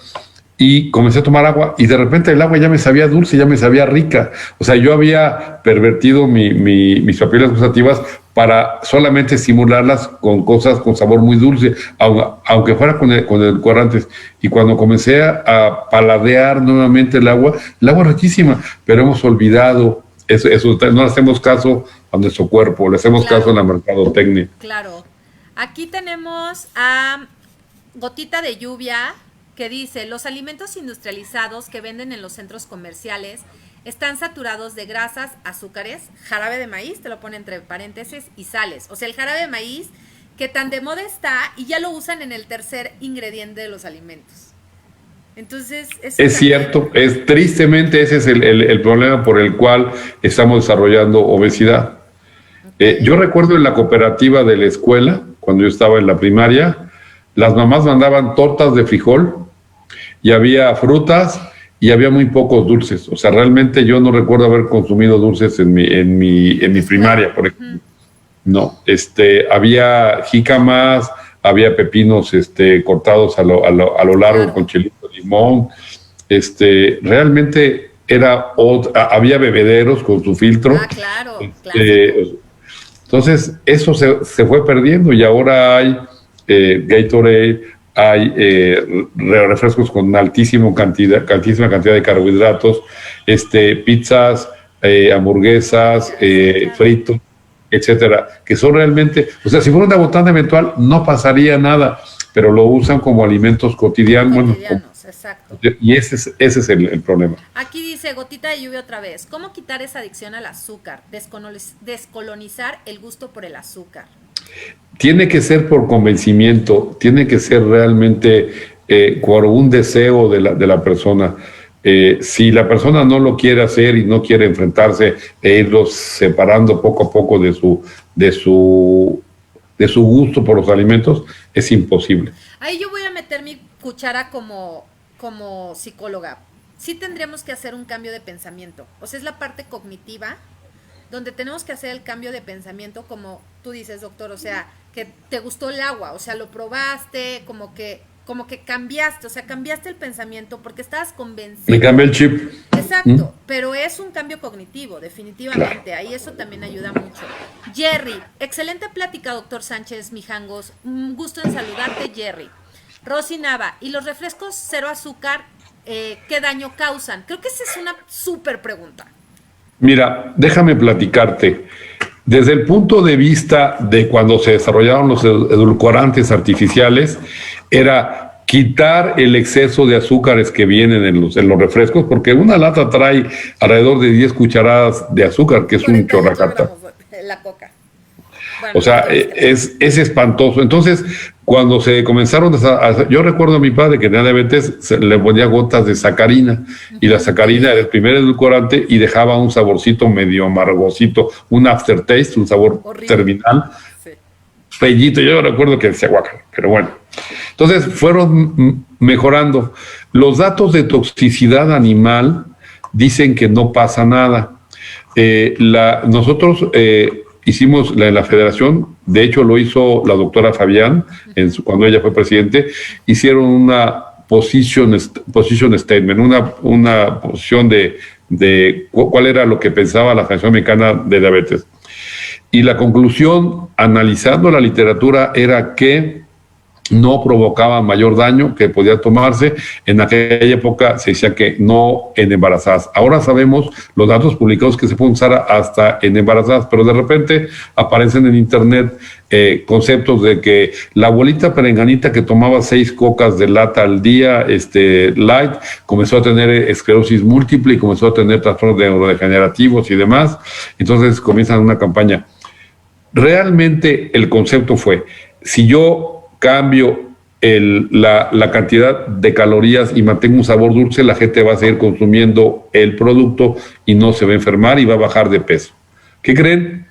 [SPEAKER 1] y comencé a tomar agua, y de repente el agua ya me sabía dulce, ya me sabía rica. O sea, yo había pervertido mis papilas gustativas para solamente estimularlas con cosas con sabor muy dulce, aunque fuera con edulcorantes. Y cuando comencé a paladear nuevamente el agua es riquísima, pero hemos olvidado eso, no le hacemos caso a nuestro cuerpo, le hacemos caso a la mercadotecnia.
[SPEAKER 2] Claro. Aquí tenemos a Gotita de Lluvia, que dice: los alimentos industrializados que venden en los centros comerciales están saturados de grasas, azúcares, jarabe de maíz, te lo pone entre paréntesis, y sales. O sea, el jarabe de maíz que tan de moda está y ya lo usan en el tercer ingrediente de los alimentos. Entonces,
[SPEAKER 1] es cierto, tristemente ese es el problema por el cual estamos desarrollando obesidad. Okay. Yo recuerdo en la cooperativa de la escuela, cuando yo estaba en la primaria, las mamás mandaban tortas de frijol y había frutas y había muy pocos dulces. O sea, realmente yo no recuerdo haber consumido dulces en mi primaria, por ejemplo. No, había jícamas, había pepinos cortados a lo largo con chilito de limón. Realmente había bebederos con su filtro.
[SPEAKER 2] Ah, claro.
[SPEAKER 1] Entonces, eso se fue perdiendo y ahora hay Gatorade, hay refrescos con altísima cantidad de carbohidratos, pizzas, hamburguesas, fritos, etcétera, que son realmente, o sea, si fuera una botana eventual no pasaría nada, pero lo usan como alimentos cotidianos.
[SPEAKER 2] Exacto.
[SPEAKER 1] Y ese es el problema.
[SPEAKER 2] Aquí dice Gotita de Lluvia otra vez: ¿cómo quitar esa adicción al azúcar? Descolonizar el gusto por el azúcar.
[SPEAKER 1] Tiene que ser por convencimiento, tiene que ser realmente por un deseo de la persona. Si la persona no lo quiere hacer y no quiere enfrentarse e irlos separando poco a poco de su gusto por los alimentos, es imposible.
[SPEAKER 2] Ahí yo voy a meter mi cuchara como psicóloga. Sí tendríamos que hacer un cambio de pensamiento. O sea, es la parte cognitiva donde tenemos que hacer el cambio de pensamiento, como tú dices, doctor, o sea, que te gustó el agua, o sea, lo probaste, como que cambiaste, o sea, cambiaste el pensamiento porque estabas convencido.
[SPEAKER 1] Me cambié el chip.
[SPEAKER 2] Exacto, pero es un cambio cognitivo, definitivamente, claro. Ahí eso también ayuda mucho. Jerry, excelente plática, doctor Sánchez Mijangos, un gusto en saludarte, Jerry. Rosy Nava, ¿y los refrescos cero azúcar qué daño causan? Creo que esa es una súper pregunta.
[SPEAKER 1] Mira, déjame platicarte. Desde el punto de vista de cuando se desarrollaron los edulcorantes artificiales, era quitar el exceso de azúcares que vienen en los refrescos, porque una lata trae alrededor de 10 cucharadas de azúcar, que es un chorracata.
[SPEAKER 2] La coca.
[SPEAKER 1] Bueno, o sea, es espantoso. Entonces, cuando se comenzaron yo recuerdo a mi padre que tenía diabetes, le ponía gotas de sacarina, y la sacarina era el primer edulcorante y dejaba un saborcito medio amargosito, un aftertaste, un sabor horrible, terminal, sí, bellito. Yo recuerdo que decía guacala, pero bueno. Entonces fueron mejorando. Los datos de toxicidad animal dicen que no pasa nada. Nosotros hicimos en la federación, de hecho lo hizo la doctora Fabián cuando ella fue presidente, hicieron una position statement, una posición de cuál era lo que pensaba la Federación Mexicana de Diabetes. Y la conclusión, analizando la literatura, era que no provocaba mayor daño, que podía tomarse. En aquella época se decía que no en embarazadas. Ahora sabemos los datos publicados que se pueden usar hasta en embarazadas, pero de repente aparecen en internet conceptos de que la abuelita perenganita que tomaba 6 cocas de lata al día, light, comenzó a tener esclerosis múltiple y comenzó a tener trastornos neurodegenerativos y demás. Entonces comienzan una campaña. Realmente el concepto fue, si yo cambio la cantidad de calorías y mantengo un sabor dulce, la gente va a seguir consumiendo el producto y no se va a enfermar y va a bajar de peso. ¿Qué creen?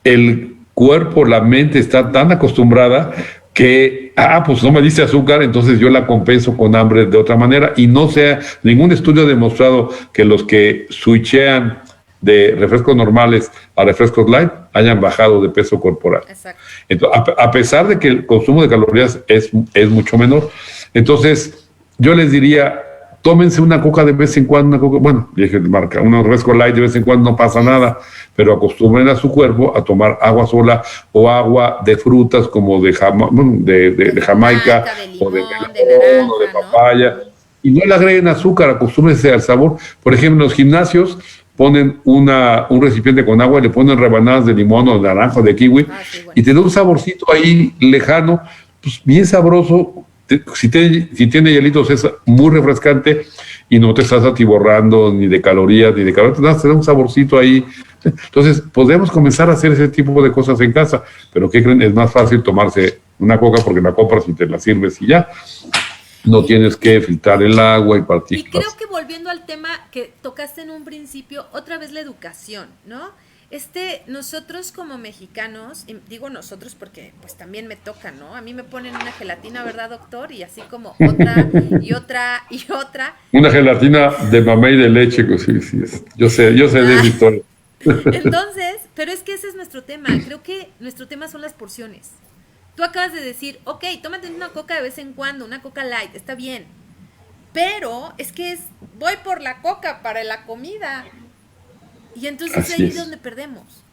[SPEAKER 1] El cuerpo, la mente está tan acostumbrada que, pues no me dice azúcar, entonces yo la compenso con hambre de otra manera, y no sea, ningún estudio ha demostrado que los que switchean de refrescos normales a refrescos light hayan bajado de peso corporal.
[SPEAKER 2] Exacto.
[SPEAKER 1] Entonces, a pesar de que el consumo de calorías es mucho menor, entonces yo les diría, tómense una coca de vez en cuando, dije marca, un refresco light de vez en cuando, no pasa nada, pero acostumbren a su cuerpo a tomar agua sola o agua de frutas como de Jamaica,
[SPEAKER 2] de limón,
[SPEAKER 1] o de
[SPEAKER 2] naranja,
[SPEAKER 1] o de papaya, ¿no? Y no le agreguen azúcar, acostúmbrense al sabor. Por ejemplo, en los gimnasios ponen un recipiente con agua y le ponen rebanadas de limón o de naranja o de kiwi, sí, bueno, y te da un saborcito ahí lejano, pues bien sabroso. Si tiene hielitos es muy refrescante y no te estás atiborrando ni de calorías ni de carbohidratos, te da un saborcito ahí. Entonces podemos comenzar a hacer ese tipo de cosas en casa, pero ¿qué creen? Es más fácil tomarse una coca porque la compras y te la sirves y ya. No tienes que filtrar el agua y partículas.
[SPEAKER 2] Y creo que volviendo al tema que tocaste en un principio, otra vez la educación, ¿no? Nosotros como mexicanos, y digo nosotros porque pues también me toca, ¿no? A mí me ponen una gelatina, ¿verdad, doctor? Y así como otra, y otra, y otra.
[SPEAKER 1] Una gelatina de mamey de leche, sí, yo sé de esa historia.
[SPEAKER 2] Entonces, pero es que ese es nuestro tema, creo que nuestro tema son las porciones. Tú acabas de decir, ok, tómate una coca de vez en cuando, una coca light, está bien. Pero es que voy por la coca para la comida. Y entonces ahí es donde perdemos,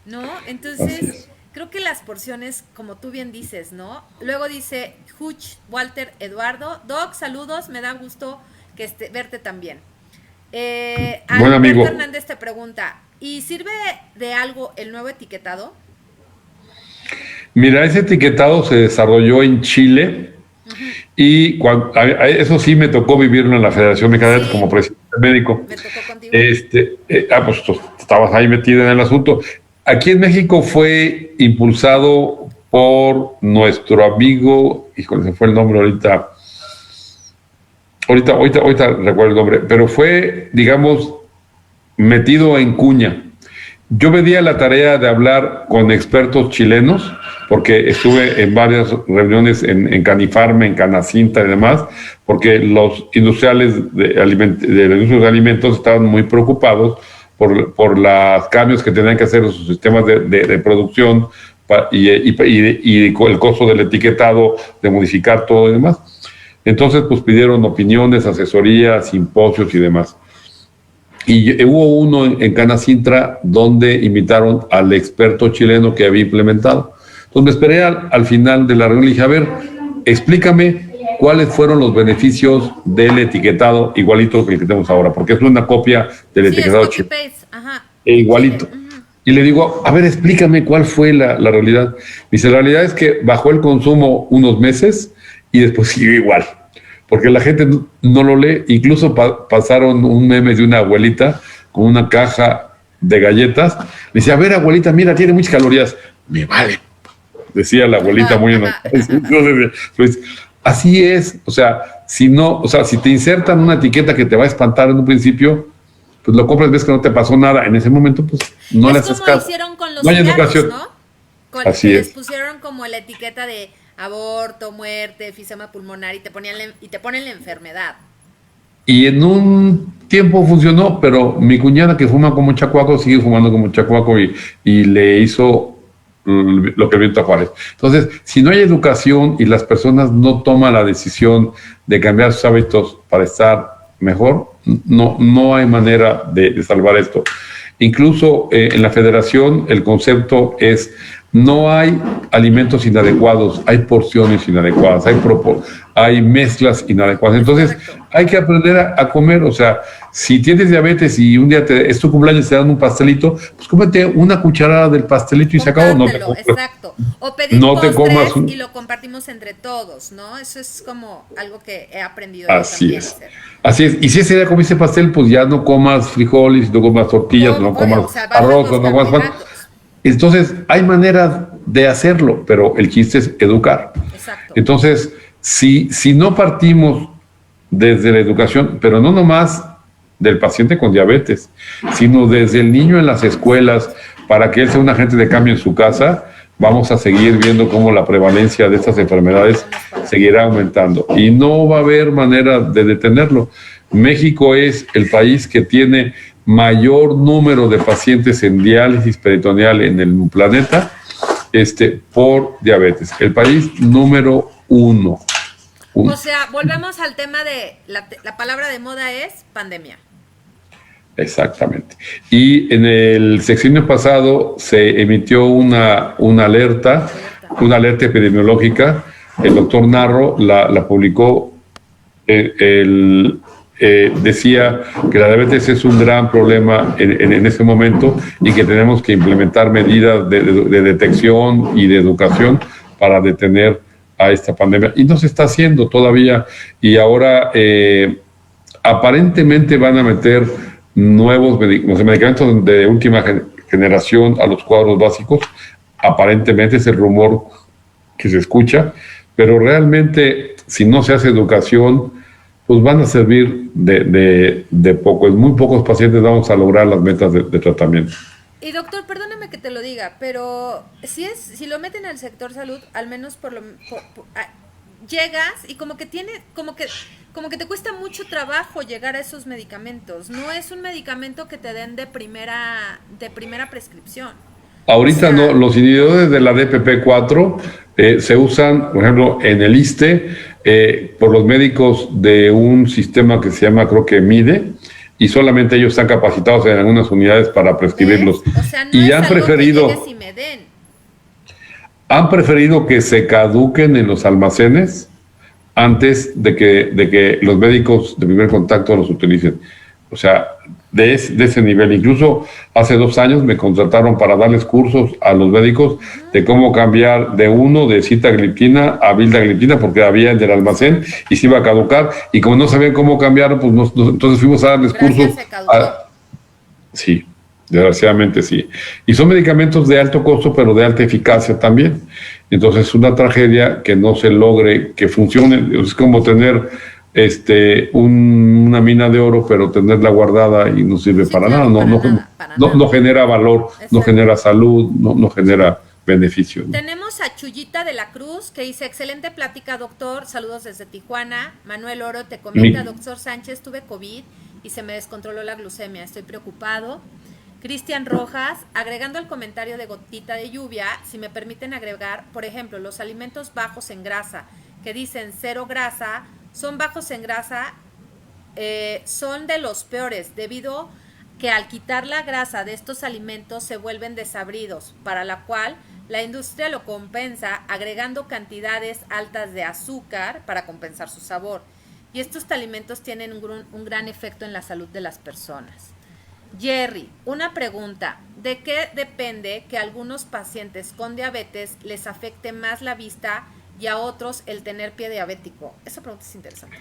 [SPEAKER 2] ¿no? Entonces, creo que las porciones, como tú bien dices, ¿no? Luego dice Huch, Walter, Eduardo, Doc, saludos, me da gusto verte también.
[SPEAKER 1] Buen amigo.
[SPEAKER 2] Hernández te pregunta, ¿y sirve de algo el nuevo etiquetado?
[SPEAKER 1] Mira, ese etiquetado se desarrolló en Chile, y eso sí me tocó vivirlo en la Federación Mexicana como presidente médico.
[SPEAKER 2] Me tocó contigo.
[SPEAKER 1] Pues tú estabas ahí metida en el asunto. Aquí en México fue impulsado por nuestro amigo, híjole, se fue el nombre ahorita recuerdo el nombre, pero fue, digamos, metido en cuña. Yo me di a la tarea de hablar con expertos chilenos, porque estuve en varias reuniones en Canifarma, en Canacinta y demás, porque los industriales de la industria de alimentos estaban muy preocupados por los cambios que tenían que hacer en sus sistemas de producción y el costo del etiquetado, de modificar todo y demás. Entonces, pues pidieron opiniones, asesorías, simposios y demás. Y hubo uno en Canacintra donde invitaron al experto chileno que había implementado. Entonces me esperé al final de la reunión y dije, a ver, explícame cuáles fueron los beneficios del etiquetado igualito que el que tenemos ahora, porque es una copia del etiquetado chileno. Igualito. Y le digo, a ver, explícame cuál fue la realidad. Dice, la realidad es que bajó el consumo unos meses y después siguió igual, porque la gente no lo lee. Incluso pasaron un meme de una abuelita con una caja de galletas. Le dice, a ver, abuelita, mira, tiene muchas calorías. Me vale, decía la abuelita muy enojada. Entonces, pues, así es. O sea, si te insertan una etiqueta que te va a espantar en un principio, pues lo compras, ves que no te pasó nada. En ese momento, pues, no le haces caso.
[SPEAKER 2] Es como hicieron con los cigarros, ¿no?
[SPEAKER 1] Así
[SPEAKER 2] les pusieron como la etiqueta de aborto, muerte, enfisema pulmonar y te ponen la enfermedad.
[SPEAKER 1] Y en un tiempo funcionó, pero mi cuñada que fuma como chacuaco sigue fumando como chacuaco y le hizo lo que Benito Juárez. Entonces, si no hay educación y las personas no toman la decisión de cambiar sus hábitos para estar mejor, no hay manera de salvar esto. Incluso en la federación el concepto es no hay alimentos inadecuados, hay porciones inadecuadas, hay mezclas inadecuadas. Entonces, hay que aprender a comer. O sea, si tienes diabetes y un día es tu cumpleaños y te dan un pastelito, pues cómete una cucharada del pastelito y se acabó. No te
[SPEAKER 2] exacto. O pedir
[SPEAKER 1] no te comas
[SPEAKER 2] y lo compartimos entre todos, ¿no? Eso es como algo que he aprendido
[SPEAKER 1] Así es. Así es. Y si ese día comiste pastel, pues ya no comas frijoles, no comas tortillas, no comas arroz, no comas pan. Entonces, hay maneras de hacerlo, pero el chiste es educar.
[SPEAKER 2] Exacto.
[SPEAKER 1] Entonces, si no partimos desde la educación, pero no nomás del paciente con diabetes, sino desde el niño en las escuelas, para que él sea un agente de cambio en su casa, vamos a seguir viendo cómo la prevalencia de estas enfermedades seguirá aumentando. Y no va a haber manera de detenerlo. México es el país que tiene mayor número de pacientes en diálisis peritoneal en el planeta por diabetes. El país número 1.
[SPEAKER 2] O sea, volvemos al tema de la palabra de moda es pandemia.
[SPEAKER 1] Exactamente. Y en el sexenio pasado se emitió una alerta epidemiológica. El doctor Narro la publicó. Decía que la diabetes es un gran problema en ese momento y que tenemos que implementar medidas de detección y de educación para detener a esta pandemia. Y no se está haciendo todavía. Y ahora aparentemente van a meter nuevos medicamentos de última generación a los cuadros básicos. Aparentemente es el rumor que se escucha, pero realmente si no se hace educación, pues van a servir de poco. En muy pocos pacientes vamos a lograr las metas de tratamiento.
[SPEAKER 2] Y doctor, perdóname que te lo diga, pero si lo meten al sector salud, al menos llegas y como que te cuesta mucho trabajo llegar a esos medicamentos. No es un medicamento que te den de primera prescripción.
[SPEAKER 1] Ahorita no, los inhibidores de la DPP-4 se usan, por ejemplo, en el ISSSTE por los médicos de un sistema que se llama, creo que MIDE, y solamente ellos están capacitados en algunas unidades para prescribirlos.
[SPEAKER 2] O sea, no
[SPEAKER 1] y
[SPEAKER 2] es
[SPEAKER 1] han preferido que se caduquen en los almacenes antes de que los médicos de primer contacto los utilicen. O sea, de ese nivel. Incluso hace 2 años me contrataron para darles cursos a los médicos de cómo cambiar de sitagliptina a vildagliptina, porque había en el almacén y se iba a caducar, y como no sabían cómo cambiar, pues entonces fuimos a darles cursos. Sí, desgraciadamente sí. Y son medicamentos de alto costo, pero de alta eficacia también. Entonces es una tragedia que no se logre que funcione. Es como tener una mina de oro, pero tenerla guardada y no sirve para nada. No genera valor. Exacto. No genera salud, no genera beneficio, ¿no?
[SPEAKER 2] Tenemos a Chuyita de la Cruz que dice: excelente plática, doctor, saludos desde Tijuana. Manuel Oro te comenta: doctor Sánchez, tuve COVID y se me descontroló la glucemia, estoy preocupado. Cristian Rojas, agregando el comentario de Gotita de Lluvia, si me permiten agregar, por ejemplo, los alimentos bajos en grasa, que dicen 0 grasa, son bajos en grasa, son de los peores, debido que al quitar la grasa de estos alimentos se vuelven desabridos, para la cual la industria lo compensa agregando cantidades altas de azúcar para compensar su sabor. Y estos alimentos tienen un gran efecto en la salud de las personas. Jerry, una pregunta: ¿de qué depende que a algunos pacientes con diabetes les afecte más la vista y a otros el tener pie diabético? Esa pregunta es interesante.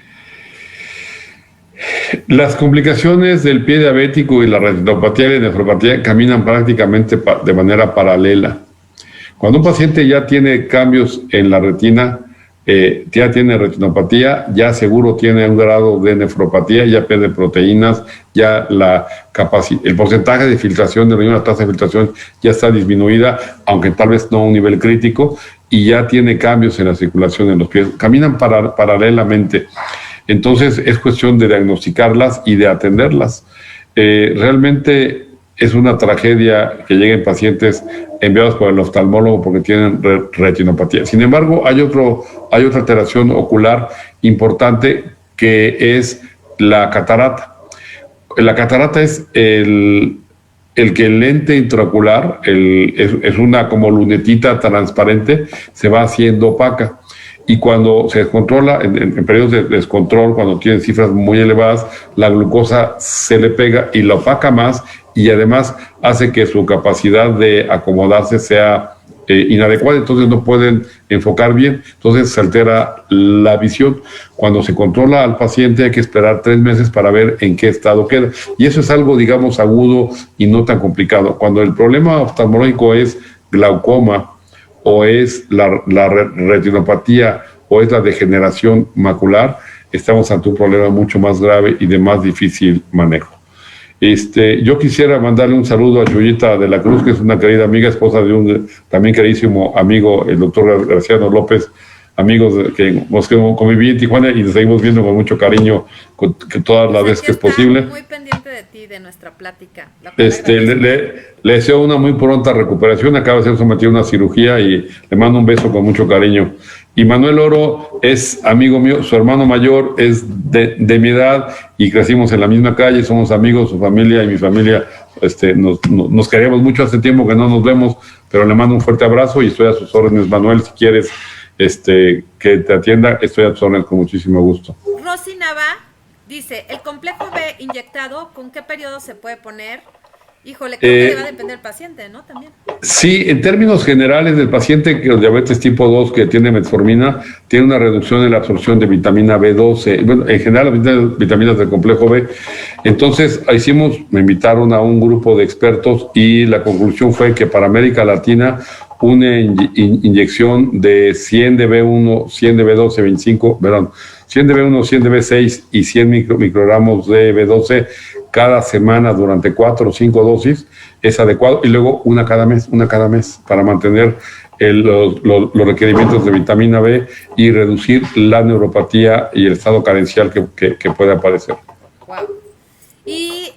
[SPEAKER 1] Las complicaciones del pie diabético y la retinopatía y la nefropatía caminan prácticamente de manera paralela. Cuando un paciente ya tiene cambios en la retina, ya tiene retinopatía, ya seguro tiene un grado de nefropatía, ya pierde proteínas, ya el porcentaje de filtración de la riñón, la tasa de filtración ya está disminuida, aunque tal vez no a un nivel crítico, y ya tiene cambios en la circulación en los pies. Caminan paralelamente. Entonces es cuestión de diagnosticarlas y de atenderlas. Realmente es una tragedia que lleguen pacientes enviados por el oftalmólogo porque tienen retinopatía. Sin embargo, hay otra alteración ocular importante, que es la catarata. La catarata es el que el lente intraocular es una como lunetita transparente, se va haciendo opaca. Y cuando se descontrola, en periodos de descontrol, cuando tienen cifras muy elevadas, la glucosa se le pega y la opaca más, y además hace que su capacidad de acomodarse sea inadecuada, entonces no pueden enfocar bien, entonces se altera la visión. Cuando se controla al paciente hay que esperar 3 meses para ver en qué estado queda, y eso es algo, digamos, agudo y no tan complicado. Cuando el problema oftalmológico es glaucoma, o es la retinopatía, o es la degeneración macular, estamos ante un problema mucho más grave y de más difícil manejo. Yo quisiera mandarle un saludo a Chuyita de la Cruz, que es una querida amiga, esposa de un también queridísimo amigo, el doctor Graciano López, amigos que hemos convivido en Tijuana y nos seguimos viendo con mucho cariño que todas las veces que es posible.
[SPEAKER 2] Muy pendiente de ti, de nuestra plática.
[SPEAKER 1] Le deseo una muy pronta recuperación, acaba de ser sometido a una cirugía y le mando un beso con mucho cariño. Y Manuel Oro es amigo mío, su hermano mayor es de mi edad y crecimos en la misma calle, somos amigos, su familia y mi familia nos queríamos mucho, hace tiempo que no nos vemos, pero le mando un fuerte abrazo y estoy a sus órdenes, Manuel, si quieres que te atienda, estoy a tus órdenes con muchísimo gusto.
[SPEAKER 2] Rosy Nava dice, ¿el complejo B inyectado con qué periodo se puede poner? Híjole, creo que va a depender del paciente, ¿no? También.
[SPEAKER 1] Sí, en términos generales, del paciente que el diabetes tipo 2 que tiene metformina tiene una reducción en la absorción de vitamina B12, bueno, en general las vitaminas del complejo B. Entonces, me invitaron a un grupo de expertos y la conclusión fue que para América Latina una inyección de 100 de B1, 100 de B12, 100 de B1, 100 de B6 y 100 microgramos de B12 cada semana durante 4 o 5 dosis es adecuado, y luego una cada mes para mantener los requerimientos de vitamina B y reducir la neuropatía y el estado carencial que puede aparecer.
[SPEAKER 2] Wow. Y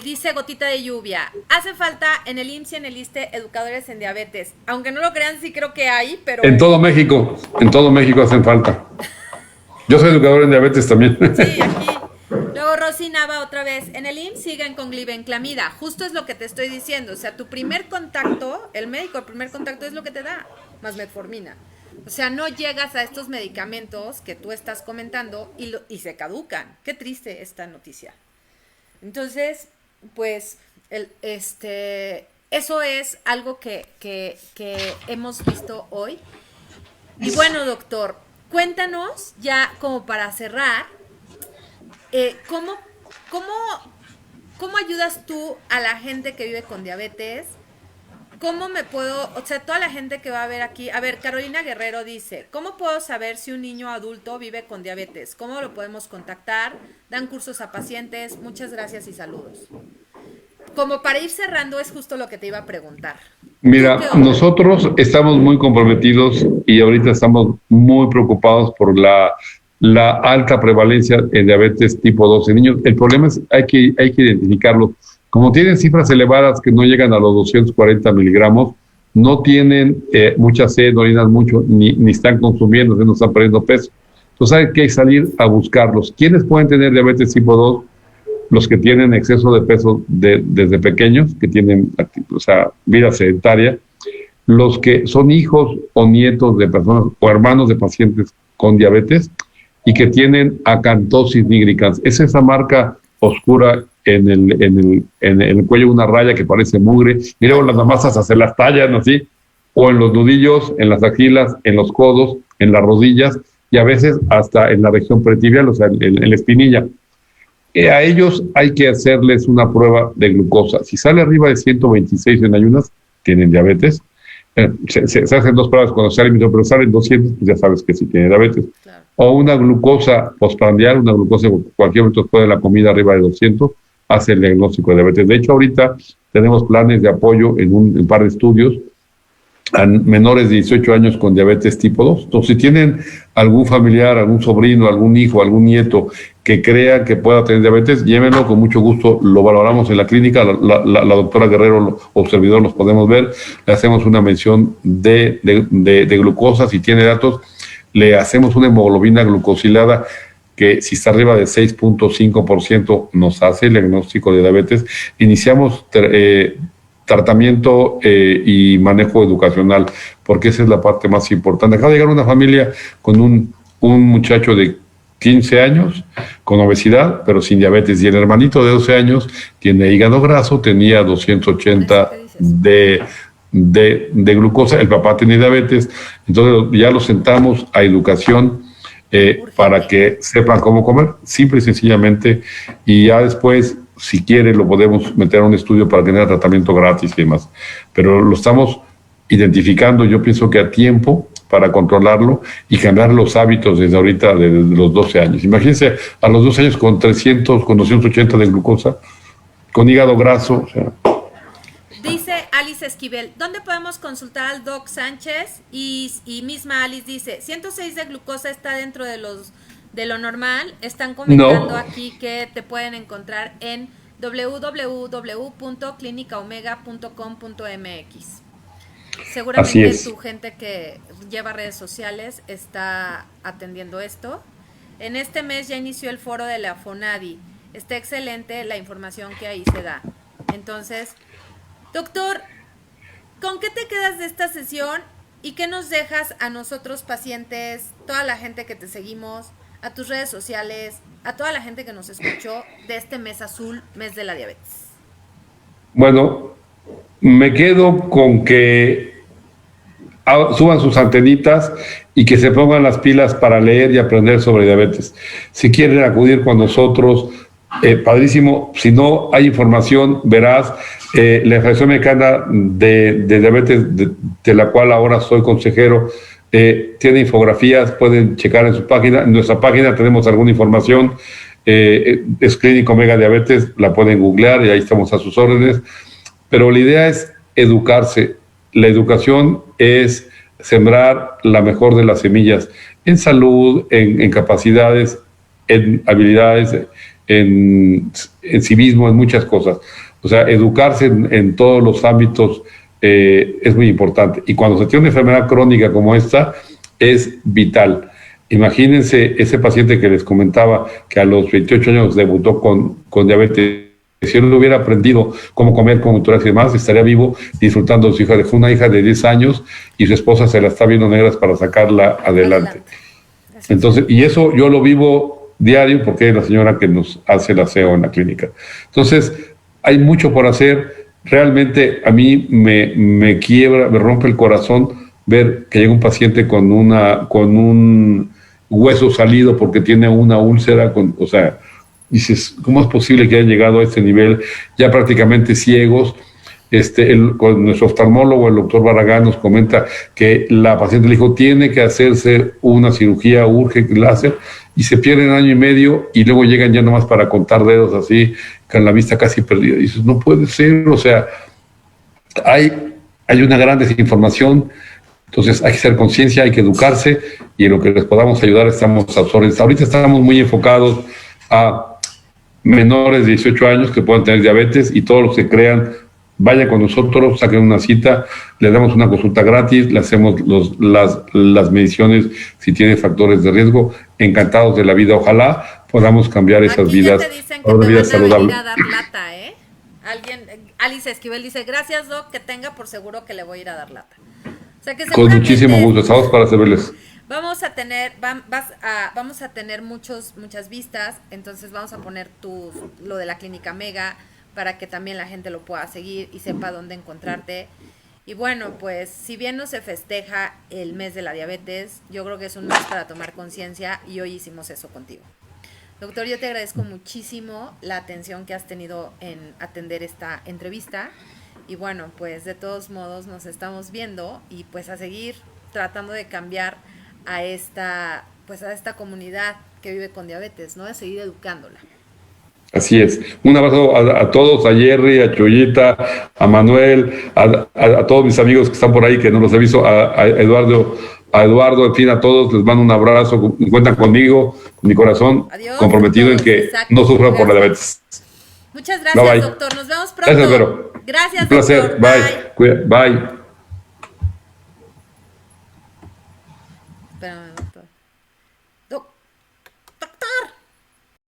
[SPEAKER 2] dice Gotita de Lluvia, hace falta en el IMSS y en el ISSSTE educadores en diabetes, aunque no lo crean, sí creo que hay, pero... En todo México
[SPEAKER 1] hacen falta. Yo soy educador en diabetes también.
[SPEAKER 2] Sí, aquí. Luego Rosy Nava otra vez, en el IMSS siguen con glibenclamida, justo es lo que te estoy diciendo, o sea, tu primer contacto, el médico, el primer contacto es lo que te da, más metformina. O sea, no llegas a estos medicamentos que tú estás comentando y se caducan. Qué triste esta noticia. Entonces, pues, eso es algo que hemos visto hoy. Y bueno, doctor, cuéntanos ya como para cerrar, ¿cómo ayudas tú a la gente que vive con diabetes? ¿Cómo o sea, toda la gente que va a ver aquí, a ver, Carolina Guerrero dice, ¿cómo puedo saber si un niño adulto vive con diabetes? ¿Cómo lo podemos contactar? ¿Dan cursos a pacientes? Muchas gracias y saludos. Como para ir cerrando, es justo lo que te iba a preguntar.
[SPEAKER 1] Mira, nosotros estamos muy comprometidos y ahorita estamos muy preocupados por la alta prevalencia en diabetes tipo 2 en niños. El problema es hay que identificarlos. Como tienen cifras elevadas que no llegan a los 240 miligramos, no tienen mucha sed, no orinan mucho, ni están consumiendo, no están perdiendo peso. Entonces hay que salir a buscarlos. ¿Quiénes pueden tener diabetes tipo 2? Los que tienen exceso de peso desde pequeños, que tienen vida sedentaria, los que son hijos o nietos de personas o hermanos de pacientes con diabetes y que tienen acantosis nigricans. Es esa marca oscura en el cuello, una raya que parece mugre, y luego las mamás hasta se las tallan así, o en los nudillos, en las axilas, en los codos, en las rodillas, y a veces hasta en la región pretibial, o sea, en la espinilla. A ellos hay que hacerles una prueba de glucosa. Si sale arriba de 126 en ayunas, tienen diabetes. Se hacen 2 pruebas cuando sale, pero salen 200, pues ya sabes que sí tiene diabetes. Claro. O una glucosa postprandial, una glucosa cualquier momento después de la comida arriba de 200, hace el diagnóstico de diabetes. De hecho, ahorita tenemos planes de apoyo en un par de estudios a menores de 18 años con diabetes tipo 2. Entonces, si tienen algún familiar, algún sobrino, algún hijo, algún nieto que crea que pueda tener diabetes, llévenlo, con mucho gusto lo valoramos en la clínica, la doctora Guerrero o servidor los podemos ver, le hacemos una mención de glucosa, si tiene datos, le hacemos una hemoglobina glucosilada que si está arriba de 6.5% nos hace el diagnóstico de diabetes. Iniciamos tratamiento y manejo educacional, porque esa es la parte más importante. Acaba de llegar una familia con un muchacho de 15 años con obesidad, pero sin diabetes, y el hermanito de 12 años tiene hígado graso, tenía 280 de glucosa, el papá tenía diabetes, entonces ya lo sentamos a educación para que sepan cómo comer, simple y sencillamente, y ya después, si quiere, lo podemos meter a un estudio para tener tratamiento gratis y demás, pero lo estamos identificando, yo pienso que a tiempo, para controlarlo y cambiar los hábitos desde ahorita, desde los 12 años. Imagínense a los 12 años con 300, con 280 de glucosa, con hígado graso. O sea.
[SPEAKER 2] Dice Alice Esquivel, ¿dónde podemos consultar al Doc Sánchez? Y misma Alice dice, 106 de glucosa está dentro de lo normal. Están comentando aquí que te pueden encontrar en www.clinicaomega.com.mx. Seguramente tu gente que lleva redes sociales está atendiendo esto. En este mes ya inició el foro de la FONADI. Está excelente la información que ahí se da. Entonces, doctor, ¿con qué te quedas de esta sesión y qué nos dejas a nosotros pacientes, toda la gente que te seguimos, a tus redes sociales, a toda la gente que nos escuchó de este mes azul, mes de la diabetes?
[SPEAKER 1] Bueno, me quedo con que suban sus antenitas y que se pongan las pilas para leer y aprender sobre diabetes. Si quieren acudir con nosotros, padrísimo. Si no hay información, verás, la Federación Mexicana de Diabetes, de la cual ahora soy consejero, tiene infografías, pueden checar en su página. En nuestra página tenemos alguna información, es Clínica Omega Diabetes, la pueden googlear y ahí estamos a sus órdenes. Pero la idea es educarse. La educación es sembrar la mejor de las semillas en salud, en capacidades, en habilidades, en civismo, en muchas cosas. O sea, educarse en todos los ámbitos es muy importante. Y cuando se tiene una enfermedad crónica como esta, es vital. Imagínense ese paciente que les comentaba que a los 28 años debutó con diabetes. Si él no hubiera aprendido cómo comer, cómo culturas y demás, estaría vivo disfrutando de su hija. Dejó una hija de 10 años y su esposa se la está viendo negras para sacarla adelante. Entonces, y eso yo lo vivo diario porque es la señora que nos hace el aseo en la clínica. Entonces, hay mucho por hacer. Realmente a mí me quiebra, me rompe el corazón ver que llega un paciente con un hueso salido porque tiene una úlcera, o sea, dices, ¿cómo es posible que hayan llegado a este nivel ya prácticamente ciegos? Con nuestro oftalmólogo, el doctor Barragán, nos comenta que la paciente le dijo, tiene que hacerse una cirugía, urge láser, y se pierden 1 año y medio y luego llegan ya nomás para contar dedos así, con la vista casi perdida. Y dices, no puede ser, o sea, hay una gran desinformación. Entonces hay que hacer conciencia, hay que educarse y en lo que les podamos ayudar estamos a sus órdenes. Ahorita estamos muy enfocados a menores de 18 años que puedan tener diabetes y todos los que crean, vayan con nosotros, saquen una cita, les damos una consulta gratis, le hacemos las mediciones si tienen factores de riesgo. Encantados de la vida, ojalá podamos cambiar esas
[SPEAKER 2] aquí
[SPEAKER 1] vidas.
[SPEAKER 2] Ya te dicen que te van a venir a dar lata, ¿eh? Alice Esquivel dice, gracias Doc, que tenga por seguro que le voy a ir a dar lata. O sea que
[SPEAKER 1] con muchísimo gusto, estamos para servirles.
[SPEAKER 2] Vamos a tener muchas vistas, entonces vamos a poner lo de la Clínica Mega para que también la gente lo pueda seguir y sepa dónde encontrarte. Y bueno, pues si bien no se festeja el mes de la diabetes, yo creo que es un mes para tomar conciencia y hoy hicimos eso contigo. Doctor, yo te agradezco muchísimo la atención que has tenido en atender esta entrevista y bueno, pues de todos modos nos estamos viendo y pues a seguir tratando de cambiar a esta comunidad que vive con diabetes, ¿no? A seguir educándola.
[SPEAKER 1] Así es. Un abrazo a todos, a Jerry, a Chuyita, a Manuel, a todos mis amigos que están por ahí, que no los he visto, a Eduardo, en fin, a todos les mando un abrazo, cuentan conmigo, con mi corazón.
[SPEAKER 2] Adiós,
[SPEAKER 1] comprometido
[SPEAKER 2] doctor.
[SPEAKER 1] en que
[SPEAKER 2] Exacto.
[SPEAKER 1] No sufran por la diabetes.
[SPEAKER 2] Muchas gracias,
[SPEAKER 1] bye.
[SPEAKER 2] Doctor. Nos vemos pronto.
[SPEAKER 1] Gracias, Vero.
[SPEAKER 2] Gracias,
[SPEAKER 1] un placer.
[SPEAKER 2] Doctor.
[SPEAKER 1] Bye. Bye.
[SPEAKER 2] Espérame.